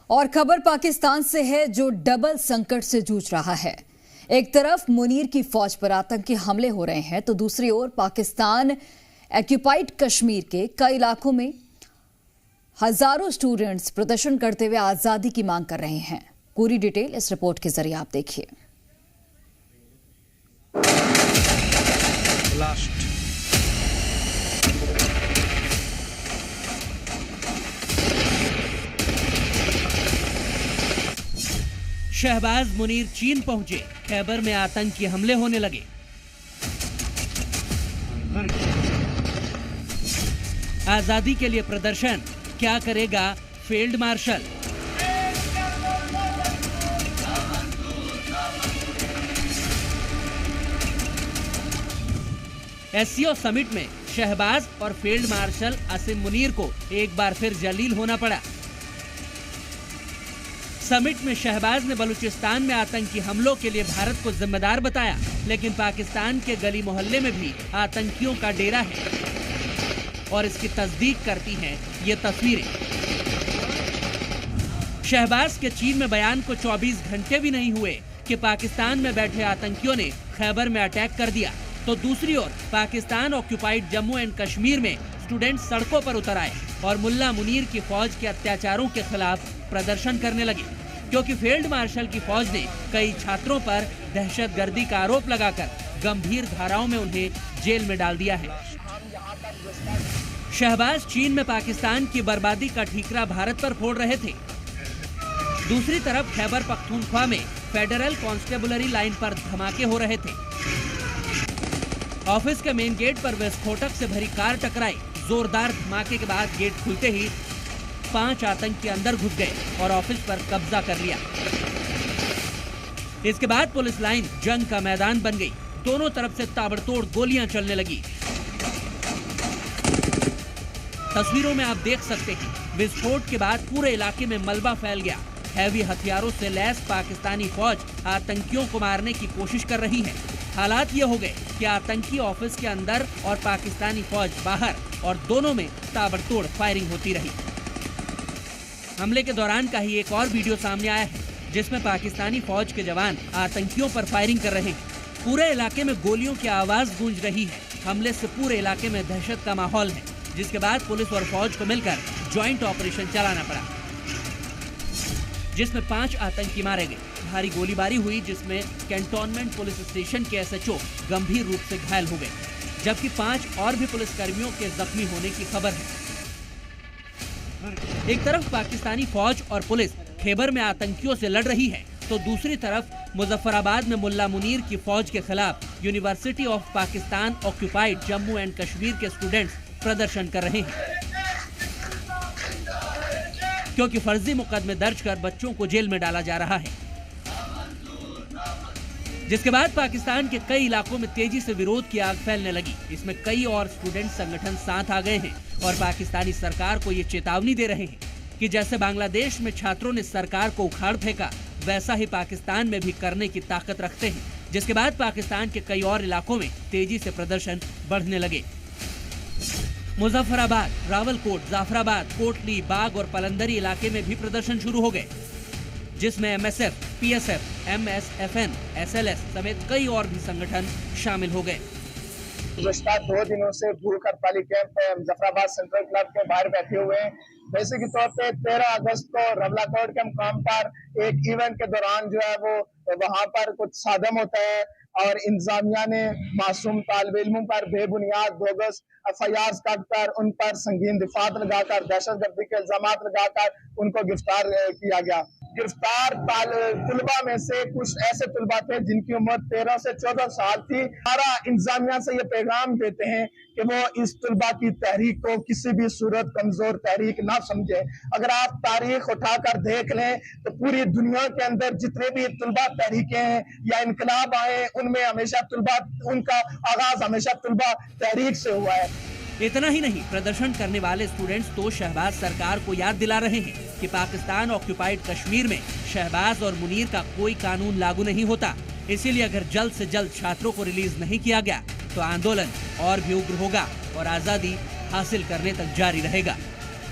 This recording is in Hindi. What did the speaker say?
और खबर पाकिस्तान से है, जो डबल संकट से जूझ रहा है। एक तरफ मुनीर की फौज पर आतंकी हमले हो रहे हैं, तो दूसरी ओर पाकिस्तान ऑक्यूपाइड कश्मीर के कई इलाकों में हजारों स्टूडेंट्स प्रदर्शन करते हुए आजादी की मांग कर रहे हैं। पूरी डिटेल इस रिपोर्ट के जरिए आप देखिए। शहबाज मुनीर चीन पहुंचे, खैबर में आतंकी हमले होने लगे। आजादी के लिए प्रदर्शन, क्या करेगा फील्ड मार्शल? एससीओ समिट में शहबाज और फील्ड मार्शल असीम मुनीर को एक बार फिर जलील होना पड़ा। समिट में शहबाज ने बलूचिस्तान में आतंकी हमलों के लिए भारत को जिम्मेदार बताया, लेकिन पाकिस्तान के गली मोहल्ले में भी आतंकियों का डेरा है और इसकी तस्दीक करती हैं ये तस्वीरें। शहबाज के चीन में बयान को 24 घंटे भी नहीं हुए कि पाकिस्तान में बैठे आतंकियों ने खैबर में अटैक कर दिया, तो दूसरी ओर पाकिस्तान ऑक्यूपाइड जम्मू एंड कश्मीर में स्टूडेंट सड़कों पर उतर आए और मुल्ला मुनीर की फौज के अत्याचारों के खिलाफ प्रदर्शन करने लगे, क्योंकि फील्ड मार्शल की फौज ने कई छात्रों पर दहशतगर्दी का आरोप लगाकर गंभीर धाराओं में उन्हें जेल में डाल दिया है। शहबाज चीन में पाकिस्तान की बर्बादी का ठीकरा भारत पर फोड़ रहे थे। दूसरी तरफ खैबर पख्तूनख्वा में फेडरल कांस्टेबलरी लाइन पर धमाके हो रहे थे। ऑफिस के मेन गेट पर विस्फोटक से भरी कार टकराई। जोरदार धमाके के बाद गेट खुलते ही 5 आतंकी अंदर घुस गए और ऑफिस पर कब्जा कर लिया। इसके बाद पुलिस लाइन जंग का मैदान बन गई। दोनों तरफ से ताबड़तोड़ गोलियां चलने लगी। तस्वीरों में आप देख सकते हैं, विस्फोट के बाद पूरे इलाके में मलबा फैल गया। हैवी हथियारों से लैस पाकिस्तानी फौज आतंकियों को मारने की कोशिश कर रही है। हालात ये हो गए कि आतंकी ऑफिस के अंदर और पाकिस्तानी फौज बाहर, और दोनों में ताबड़तोड़ फायरिंग होती रही। हमले के दौरान का ही एक और वीडियो सामने आया है, जिसमें पाकिस्तानी फौज के जवान आतंकियों पर फायरिंग कर रहे हैं। पूरे इलाके में गोलियों की आवाज गूंज रही है। हमले से पूरे इलाके में दहशत का माहौल है, जिसके बाद पुलिस और फौज को मिलकर ज्वाइंट ऑपरेशन चलाना पड़ा, जिसमें 5 आतंकी मारे गए। भारी गोलीबारी हुई, जिसमें कैंटोनमेंट पुलिस स्टेशन के एसएचओ गंभीर रूप से घायल हो गए, जबकि 5 और भी पुलिसकर्मियों के जख्मी होने की खबर है। एक तरफ पाकिस्तानी फौज और पुलिस खैबर में आतंकियों से लड़ रही है, तो दूसरी तरफ मुजफ्फराबाद में मुल्ला मुनीर की फौज के खिलाफ university of Pakistan occupied Jammu and Kashmir के स्टूडेंट्स प्रदर्शन कर रहे हैं, क्योंकि फर्जी मुकदमे दर्ज कर बच्चों को जेल में डाला जा रहा है। जिसके बाद पाकिस्तान के कई इलाकों में तेजी से विरोध की आग फैलने लगी। इसमें कई और स्टूडेंट संगठन साथ आ गए हैं और पाकिस्तानी सरकार को ये चेतावनी दे रहे हैं कि जैसे बांग्लादेश में छात्रों ने सरकार को उखाड़ फेंका, वैसा ही पाकिस्तान में भी करने की ताकत रखते हैं। जिसके बाद पाकिस्तान के कई और इलाकों में तेजी से प्रदर्शन बढ़ने लगे। मुजफ्फराबाद, रावलकोट, जाफराबाद, कोटली, बाग और पलंदरी इलाके में भी प्रदर्शन शुरू हो गए, जिसमें एमएसएफ, पीएसएफ, एमएसएफएन, एसएलएस समेत कई और भी संगठन शामिल हो गए। गुज़श्ता 2 दिनों से भूख हड़ताली कैंप पे मुजफ्फराबाद सेंट्रल क्लब के बाहर बैठे हुए हैं। बेसिक तौर पे 13 अगस्त को रवलाकोट के मुकाम पर एक इवेंट के दौरान जो है वो वहाँ पर कुछ सादम होता है और इंतजामिया ने मासूम तालिब इल्मों पर बेबुनियाद बोगस एफआईआर काटकर उन पर संगीन दिफात लगाकर दहशतगर्दी के इल्जाम लगाकर उनको गिरफ्तार किया गया। गिरफ्तार तुलबा में से कुछ ऐसे तुलबा थे जिनकी उम्र 13 से 14 साल थी। हमारा इंतजामिया से ये पैगाम देते हैं कि वो इस तुलबा की तहरीक को किसी भी सूरत कमजोर तहरीक ना समझे। अगर आप तारीख उठाकर देख लें तो पूरी दुनिया के अंदर जितने भी तुलबा तहरीकें हैं या इनकलाब आए, उनमें हमेशा तुलबा, उनका आगाज हमेशा तुलबा तहरीक से हुआ है। इतना ही नहीं, प्रदर्शन करने वाले स्टूडेंट्स तो शहबाज सरकार को याद दिला रहे हैं कि पाकिस्तान ऑक्यूपाइड कश्मीर में शहबाज और मुनीर का कोई कानून लागू नहीं होता। इसीलिए अगर जल्द से जल्द छात्रों को रिलीज नहीं किया गया तो आंदोलन और भी उग्र होगा और आजादी हासिल करने तक जारी रहेगा।